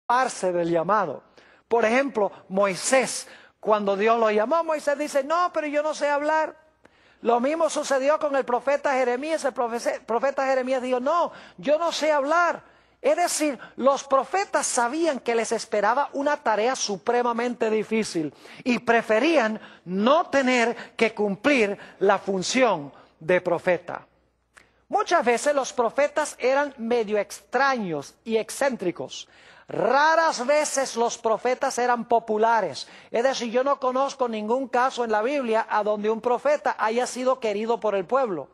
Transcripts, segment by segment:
escaparse del llamado. Por ejemplo, Moisés, cuando Dios lo llamó, Moisés dice, no, pero yo no sé hablar. Lo mismo sucedió con el profeta Jeremías. El profeta Jeremías dijo, no, yo no sé hablar. Es decir, los profetas sabían que les esperaba una tarea supremamente difícil y preferían no tener que cumplir la función de profeta. Muchas veces los profetas eran medio extraños y excéntricos. Raras veces los profetas eran populares. Es decir, yo no conozco ningún caso en la Biblia a donde un profeta haya sido querido por el pueblo.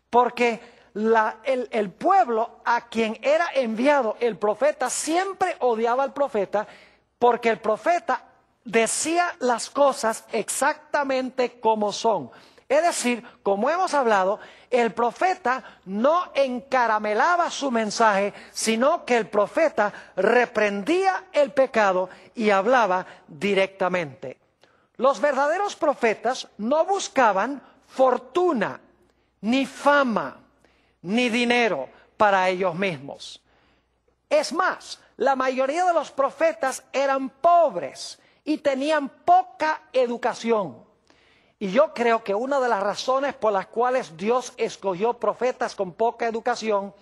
Porque el pueblo a quien era enviado el profeta siempre odiaba al profeta, porque el profeta decía las cosas exactamente como son. Es decir, como hemos hablado, el profeta no encaramelaba su mensaje, sino que el profeta reprendía el pecado y hablaba directamente. Los verdaderos profetas no buscaban fortuna, ni fama, ni dinero para ellos mismos. Es más, la mayoría de los profetas eran pobres y tenían poca educación. Y yo creo que una de las razones por las cuales Dios escogió profetas con poca educación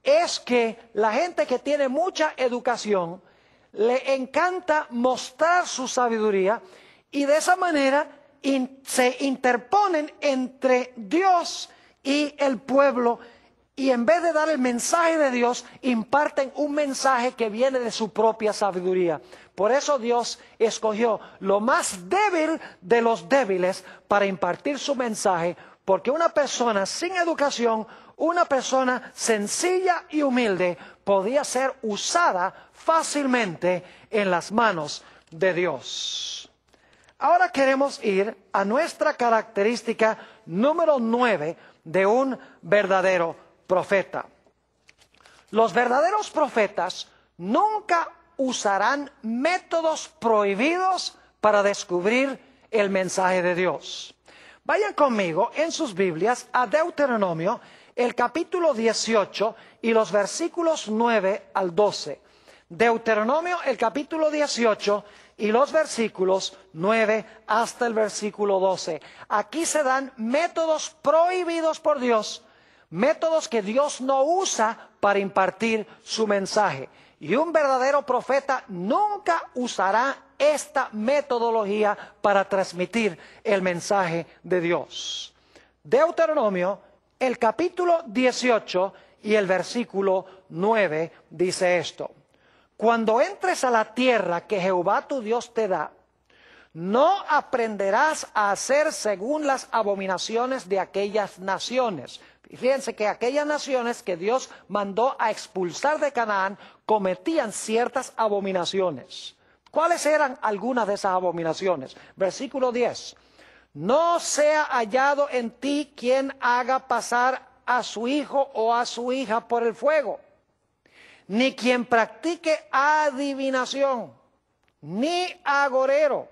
es que la gente que tiene mucha educación le encanta mostrar su sabiduría y de esa manera se interponen entre Dios y el pueblo, y en vez de dar el mensaje de Dios, imparten un mensaje que viene de su propia sabiduría. Por eso Dios escogió lo más débil de los débiles para impartir su mensaje, porque una persona sin educación, una persona sencilla y humilde, podía ser usada fácilmente en las manos de Dios. Ahora queremos ir a nuestra característica número 9 de un verdadero profeta. Los verdaderos profetas nunca usarán métodos prohibidos para descubrir el mensaje de Dios. Vayan conmigo en sus Biblias a Deuteronomio, el capítulo 18 y los versículos 9 al 12. Deuteronomio, el capítulo 18 y los versículos 9 hasta el versículo 12. Aquí se dan métodos prohibidos por Dios, métodos que Dios no usa para impartir su mensaje. Y un verdadero profeta nunca usará esta metodología para transmitir el mensaje de Dios. Deuteronomio, el capítulo 18 y el versículo 9 dice esto: Cuando entres a la tierra que Jehová tu Dios te da, no aprenderás a hacer según las abominaciones de aquellas naciones. Y fíjense que aquellas naciones que Dios mandó a expulsar de Canaán cometían ciertas abominaciones. ¿Cuáles eran algunas de esas abominaciones? Versículo 10. No sea hallado en ti quien haga pasar a su hijo o a su hija por el fuego, ni quien practique adivinación, ni agorero,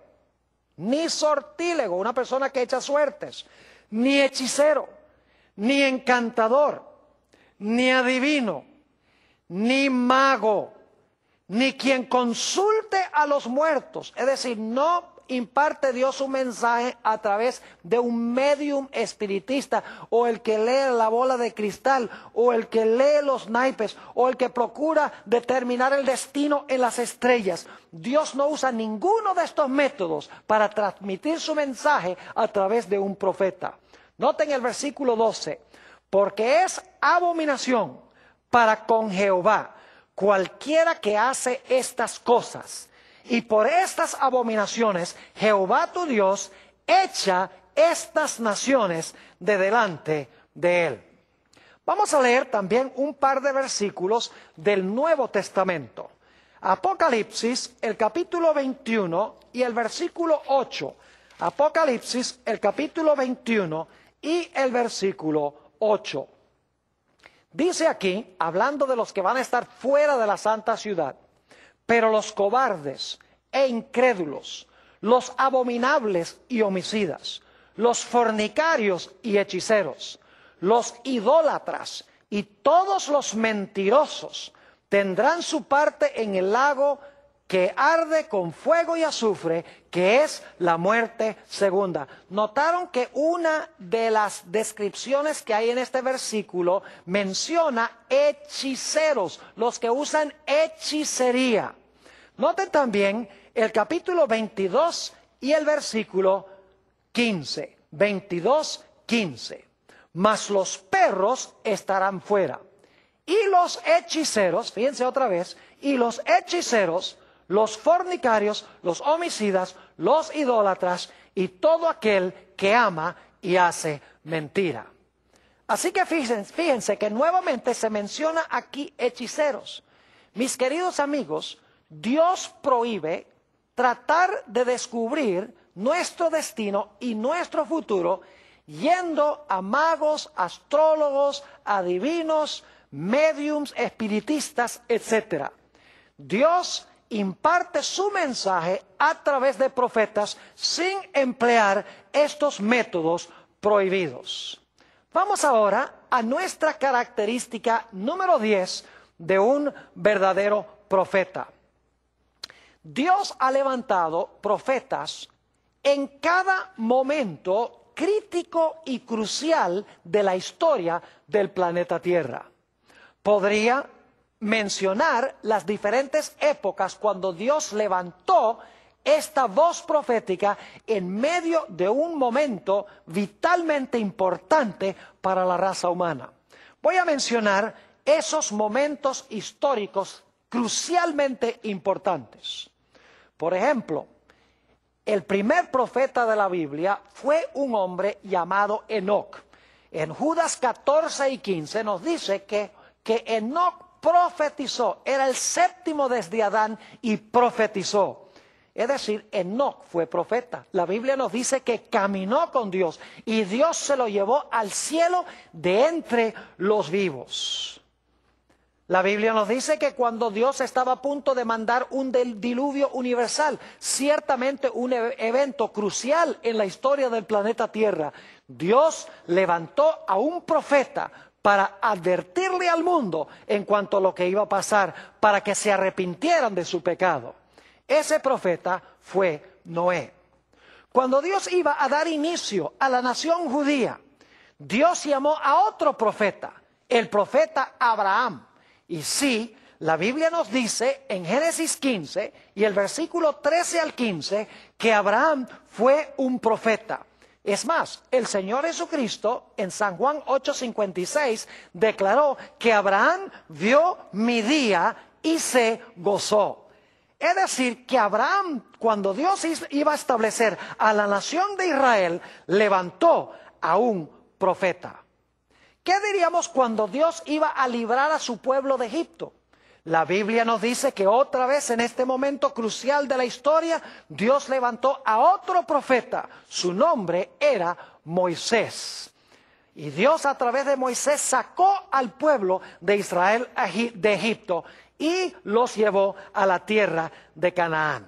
ni sortílego, una persona que echa suertes, ni hechicero, ni encantador, ni adivino, ni mago, ni quien consulte a los muertos. Es decir, no imparte Dios un mensaje a través de un medium espiritista, o el que lee la bola de cristal, o el que lee los naipes, o el que procura determinar el destino en las estrellas. Dios no usa ninguno de estos métodos para transmitir su mensaje a través de un profeta. Noten el versículo 12, porque es abominación para con Jehová cualquiera que hace estas cosas, y por estas abominaciones Jehová tu Dios echa estas naciones de delante de él. Vamos a leer también un par de versículos del Nuevo Testamento. Apocalipsis, el capítulo 21 y el versículo 8. Apocalipsis, el capítulo 21 y el versículo 8. Dice aquí, hablando de los que van a estar fuera de la santa ciudad: pero los cobardes e incrédulos, los abominables y homicidas, los fornicarios y hechiceros, los idólatras y todos los mentirosos tendrán su parte en el lago que arde con fuego y azufre, que es la muerte segunda. Notaron que una de las descripciones que hay en este versículo menciona hechiceros, los que usan hechicería. Noten también el capítulo 22 y el versículo 15. 22, 15. Mas los perros estarán fuera. Y los hechiceros, fíjense otra vez, y los hechiceros, los fornicarios, los homicidas, los idólatras y todo aquel que ama y hace mentira. Así que fíjense que nuevamente se menciona aquí hechiceros. Mis queridos amigos, Dios prohíbe tratar de descubrir nuestro destino y nuestro futuro yendo a magos, astrólogos, adivinos, médiums, espiritistas, etc. Dios imparte su mensaje a través de profetas sin emplear estos métodos prohibidos. Vamos ahora a nuestra característica número 10 de un verdadero profeta. Dios ha levantado profetas en cada momento crítico y crucial de la historia del planeta Tierra. Podría mencionar las diferentes épocas cuando Dios levantó esta voz profética en medio de un momento vitalmente importante para la raza humana. Voy a mencionar esos momentos históricos crucialmente importantes. Por ejemplo, el primer profeta de la Biblia fue un hombre llamado Enoc. En Judas 14 y 15 nos dice que Enoc profetizó, era el séptimo desde Adán y profetizó. Es decir, Enoc fue profeta. La Biblia nos dice que caminó con Dios y Dios se lo llevó al cielo de entre los vivos. La Biblia nos dice que cuando Dios estaba a punto de mandar un diluvio universal, ciertamente un evento crucial en la historia del planeta Tierra, Dios levantó a un profeta para advertirle al mundo en cuanto a lo que iba a pasar, para que se arrepintieran de su pecado. Ese profeta fue Noé. Cuando Dios iba a dar inicio a la nación judía, Dios llamó a otro profeta, el profeta Abraham. Y sí, la Biblia nos dice en Génesis 15 y el versículo 13 al 15 que Abraham fue un profeta. Es más, el Señor Jesucristo en San Juan 8:56 declaró que Abraham vio mi día y se gozó. Es decir, que Abraham, cuando Dios iba a establecer a la nación de Israel, levantó a un profeta. ¿Qué diríamos cuando Dios iba a librar a su pueblo de Egipto? La Biblia nos dice que otra vez en este momento crucial de la historia, Dios levantó a otro profeta. Su nombre era Moisés. Y Dios a través de Moisés sacó al pueblo de Israel de Egipto y los llevó a la tierra de Canaán.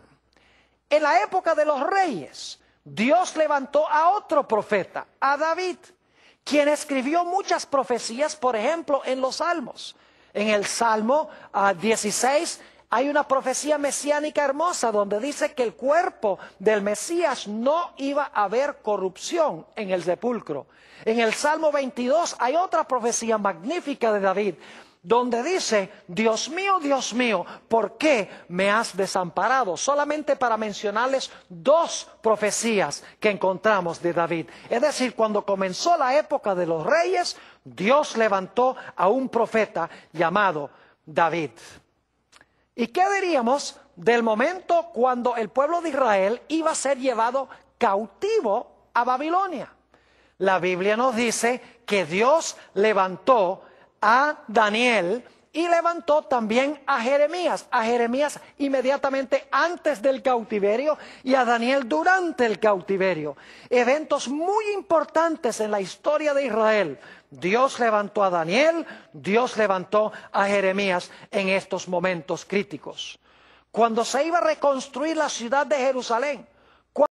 En la época de los reyes, Dios levantó a otro profeta, a David, quien escribió muchas profecías, por ejemplo, en los Salmos. En el Salmo 16 hay una profecía mesiánica hermosa donde dice que el cuerpo del Mesías no iba a haber corrupción en el sepulcro. En el Salmo 22 hay otra profecía magnífica de David donde dice, Dios mío, ¿por qué me has desamparado? Solamente para mencionarles dos profecías que encontramos de David. Es decir, cuando comenzó la época de los reyes, Dios levantó a un profeta llamado David. ¿Y qué diríamos del momento cuando el pueblo de Israel iba a ser llevado cautivo a Babilonia? La Biblia nos dice que Dios levantó a Daniel y levantó también a Jeremías inmediatamente antes del cautiverio y a Daniel durante el cautiverio. Eventos muy importantes en la historia de Israel. Dios levantó a Daniel, Dios levantó a Jeremías en estos momentos críticos. Cuando se iba a reconstruir la ciudad de Jerusalén,